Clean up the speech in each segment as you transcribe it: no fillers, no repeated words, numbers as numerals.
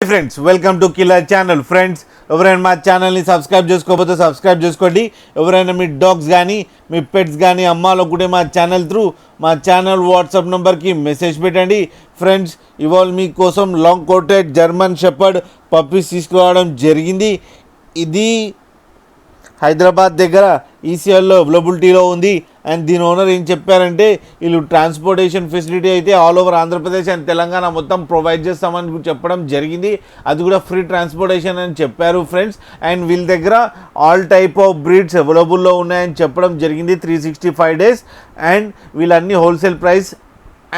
Friends welcome to killer channel. Friends ఎవరైనా మా ఛానల్ని సబ్స్క్రైబ్ చేసుకోకపోతే సబ్స్క్రైబ్ చేసుకోండి. ఎవరైనా మీ డాగ్స్ కానీ మీ పెట్స్ కానీ అమ్మాలనుకుంటే మా ఛానల్ త్రూ మా ఛానల్ వాట్సాప్ నెంబర్కి మెసేజ్ పెట్టండి. ఫ్రెండ్స్ ఇవాళ మీకోసం long coated German shepherd puppies తీసుకురావడం జరిగింది. ఇది హైదరాబాద్ దగ్గర ఈసీఎల్లో అవైలబిలిటీలో ఉంది. అండ్ దీని ఓనర్ ఏం చెప్పారంటే వీళ్ళు ట్రాన్స్పోర్టేషన్ ఫెసిలిటీ అయితే all over Andhra Pradesh and Telangana మొత్తం ప్రొవైడ్ చేస్తామని చెప్పడం జరిగింది. అది కూడా ఫ్రీ ట్రాన్స్పోర్టేషన్ అని చెప్పారు ఫ్రెండ్స్. అండ్ వీళ్ళ దగ్గర ఆల్ టైప్ ఆఫ్ బ్రీడ్స్ అవైలబుల్లో ఉన్నాయని చెప్పడం జరిగింది 365 days. అండ్ వీళ్ళన్నీ హోల్సేల్ ప్రైస్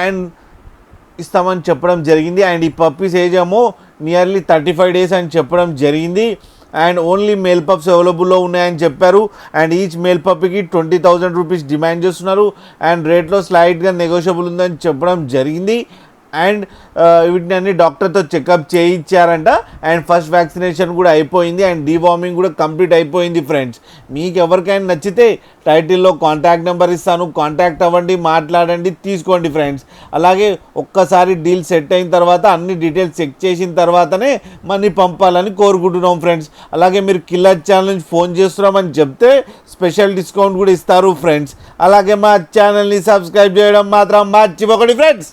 అండ్ ఇస్తామని చెప్పడం జరిగింది. అండ్ ఈ పప్పీస్ ఏజ్ ఏమో నియర్లీ 35 days అని చెప్పడం జరిగింది. అండ్ ఓన్లీ మేల్ పప్స్ అవైలబుల్లో ఉన్నాయని చెప్పారు. అండ్ ఈచ్ మేల్ పప్కి 20,000 రూపీస్ డిమాండ్ చేస్తున్నారు. అండ్ రేట్లో స్లైట్గా నెగోషియబుల్ ఉందని చెప్పడం జరిగింది. అండ్ వీటిని అన్ని డాక్టర్తో చెకప్ చేయించారంట. అండ్ ఫస్ట్ వ్యాక్సినేషన్ కూడా అయిపోయింది. అండ్ డీవార్మింగ్ కూడా కంప్లీట్ అయిపోయింది. ఫ్రెండ్స్ మీకు ఎవరికైనా నచ్చితే టైటిల్లో కాంటాక్ట్ నెంబర్ ఇస్తాను, కాంటాక్ట్ అవ్వండి, మాట్లాడండి, తీసుకోండి ఫ్రెండ్స్. అలాగే ఒక్కసారి డీల్ సెట్ అయిన తర్వాత అన్ని డీటెయిల్స్ చెక్ చేసిన తర్వాతనే మనీ పంపాలని కోరుకుంటున్నాం ఫ్రెండ్స్. అలాగే మీరు కిల్లర్ ఛానల్ నుంచి ఫోన్ చేస్తున్నామని చెప్తే స్పెషల్ డిస్కౌంట్ కూడా ఇస్తారు ఫ్రెండ్స్. అలాగే మా ఛానల్ని సబ్స్క్రైబ్ చేయడం మాత్రం మర్చిపోకండి ఫ్రెండ్స్.